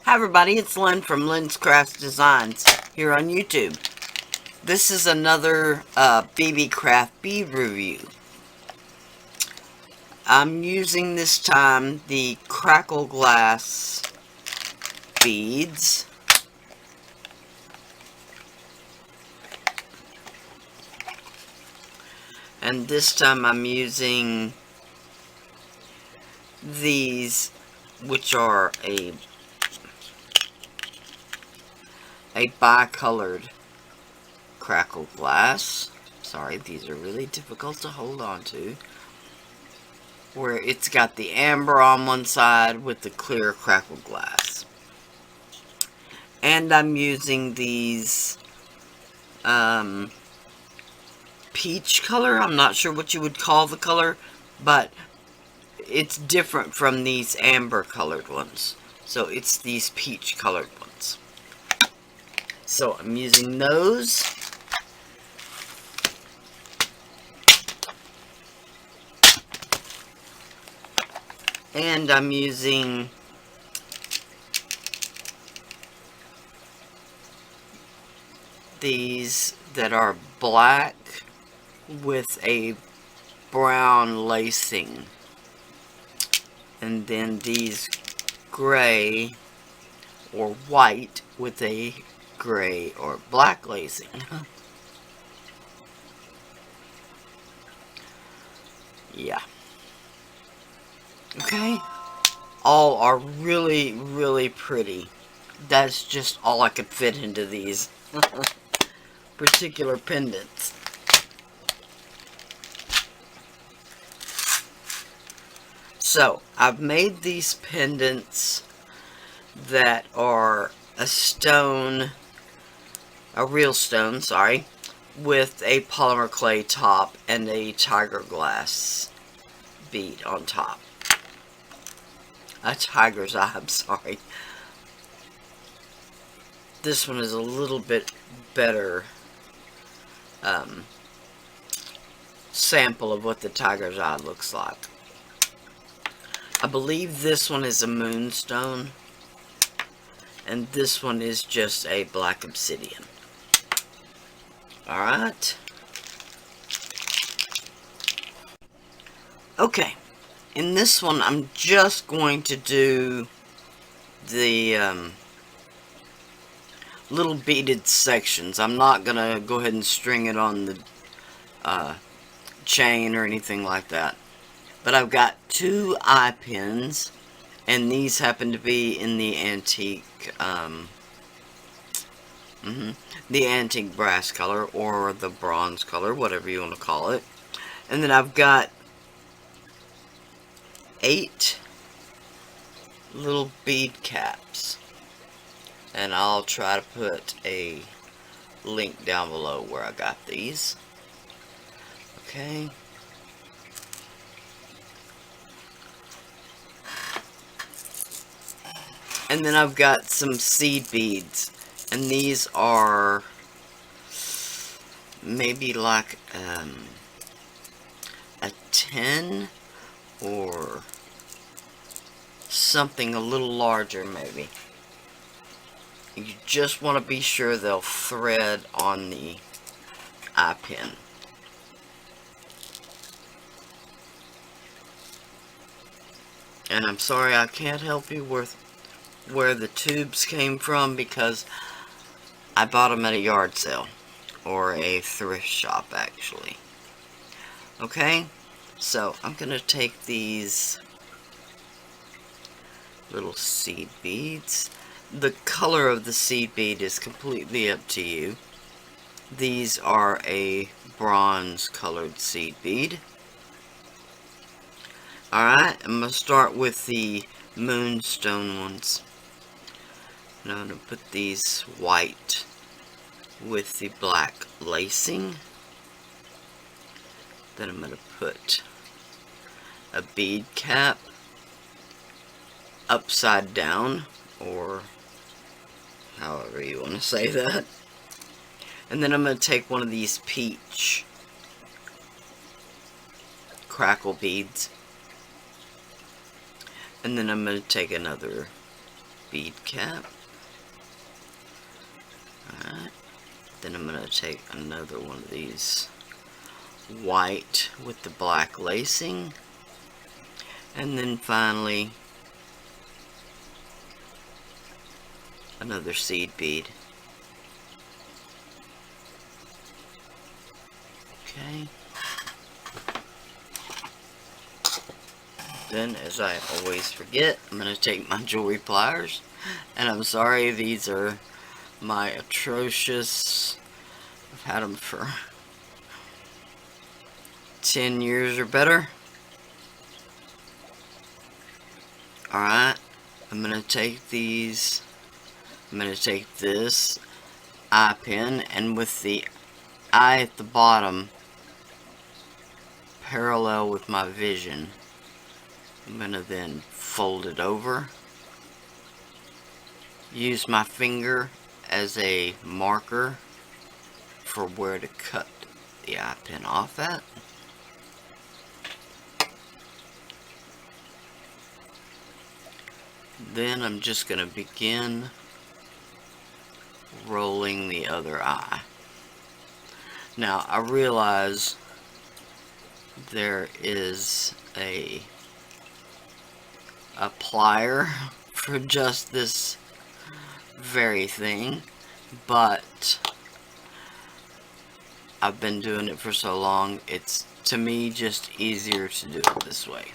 Hi everybody, it's Lyn from Beebeecraft Designs here on YouTube. This is another Beebeecraft bead review. I'm using this time the crackle glass beads. And this time I'm using these, which are a bicolored crackle glass. Sorry, these are really difficult to hold on to. Where it's got the amber on one side with the clear crackle glass. And I'm using these peach color. I'm not sure what you would call the color, but it's different from these amber colored ones. So it's these peach colored ones. So I'm using those. And I'm using these that are black with a brown lacing. And then these gray or white with a gray or black lacing. Yeah. Okay. All are really, really pretty. That's just all I could fit into these particular pendants. So, I've made these pendants that are a stone, a real stone, sorry, with a polymer clay top and a tiger glass bead on top. A tiger's eye, I'm sorry. This one is a little bit better sample of what the tiger's eye looks like. I believe this one is a moonstone, and this one is just a black obsidian. Alright. Okay. In this one, I'm just going to do the little beaded sections. I'm not going to go ahead and string it on the chain or anything like that. But I've got 2 eye pins, and these happen to be in the antique brass color, or the bronze color, whatever you want to call it. And then I've got 8 little bead caps, and I'll try to put a link down below where I got these. Okay. And then I've got some seed beads, and these are maybe like a 10 or something a little larger maybe. You just want to be sure they'll thread on the eye pin. And I'm sorry I can't help you with where the tubes came from, because I bought them at a yard sale or a thrift shop actually. Okay, so I'm gonna take these little seed beads. The color of the seed bead is completely up to you. These are a bronze colored seed bead. Alright, I'm gonna start with the moonstone ones. And I'm going to put these white with the black lacing. Then I'm going to put a bead cap upside down, or however you want to say that. And then I'm going to take one of these peach crackle beads, and then I'm going to take another bead cap. Alright, then I'm going to take another one of these white with the black lacing, and then finally another seed bead. Okay. Then, as I always forget, I'm going to take my jewelry pliers, and I'm sorry, these are my atrocious, I've had them for 10 years or better. Alright, I'm going to take these, I'm going to take this eye pin, and with the eye at the bottom parallel with my vision, I'm going to then fold it over, use my finger as a marker for where to cut the eye pin off at. Then I'm just going to begin rolling the other eye. Now I realize there is a plier for just this very thing, but I've been doing it for so long, it's to me just easier to do it this way.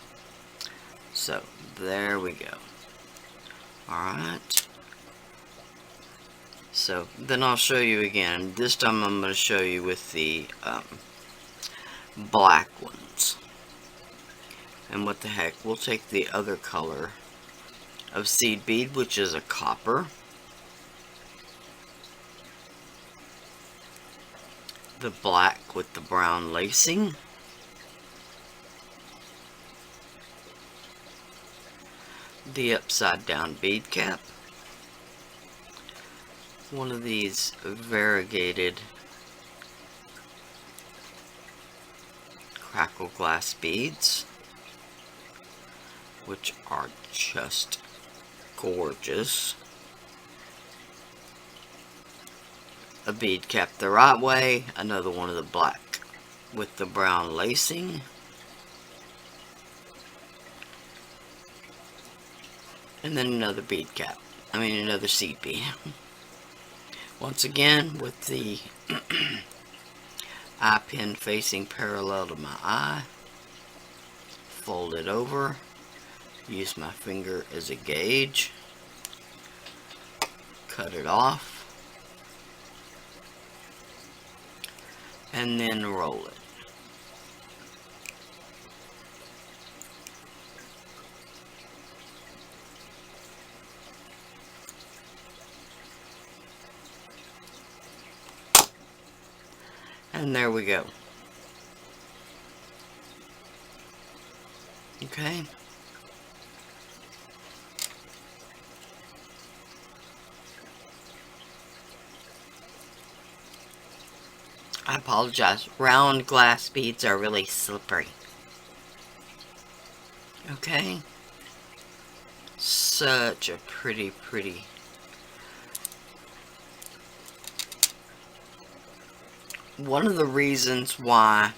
So there we go. Alright, so then I'll show you again. This time I'm going to show you with the black ones. And what the heck, we'll take the other color of seed bead, which is a copper. The black with the brown lacing. The upside down bead cap. One of these variegated crackle glass beads, which are just gorgeous. A bead cap the right way, another one of the black with the brown lacing. And then another bead cap. Another seed bead. Once again, with the eye pin facing parallel to my eye. Fold it over. Use my finger as a gauge. Cut it off. And then roll it. And there we go. Okay. I apologize. Round glass beads are really slippery. Okay. Such a pretty. One of the reasons why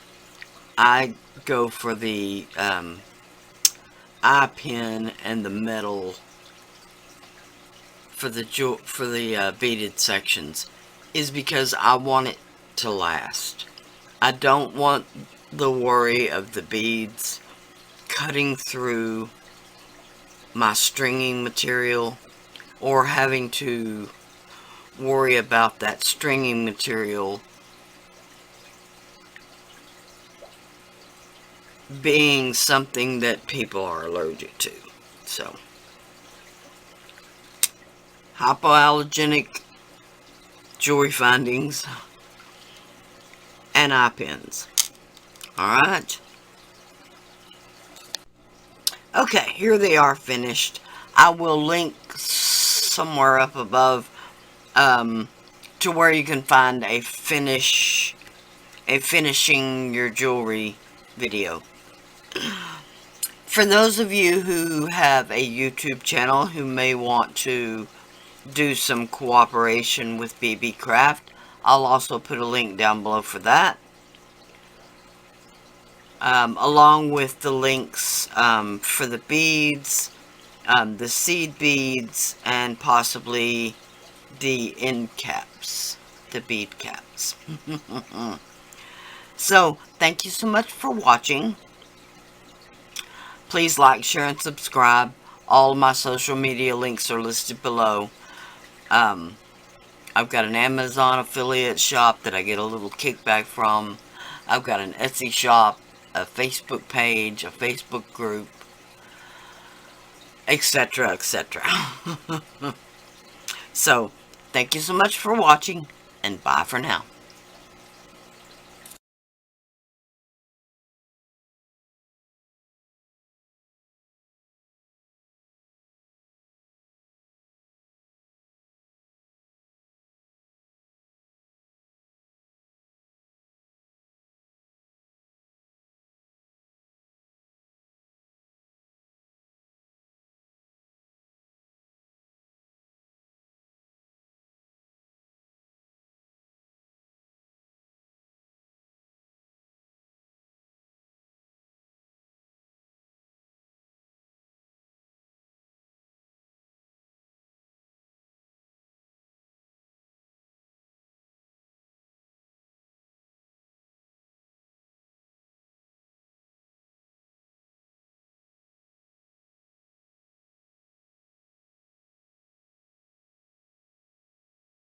I go for the eye pin and the metal for the beaded sections is because I want it to last. I don't want the worry of the beads cutting through my stringing material or having to worry about that stringing material being something that people are allergic to. So, hypoallergenic jewelry findings and eye pins. Alright. Okay, here they are finished. I will link somewhere up above to where you can find a finishing your jewelry video. If For those of you who have a YouTube channel who may want to do some cooperation with Beebeecraft, I'll also put a link down below for that. Along with the links for the beads, the seed beads, and possibly the end caps, the bead caps. So, thank you so much for watching. Please like, share, and subscribe. All of my social media links are listed below. I've got an Amazon affiliate shop that I get a little kickback from. I've got an Etsy shop, a Facebook page, a Facebook group, etc., etc. So, thank you so much for watching, and bye for now.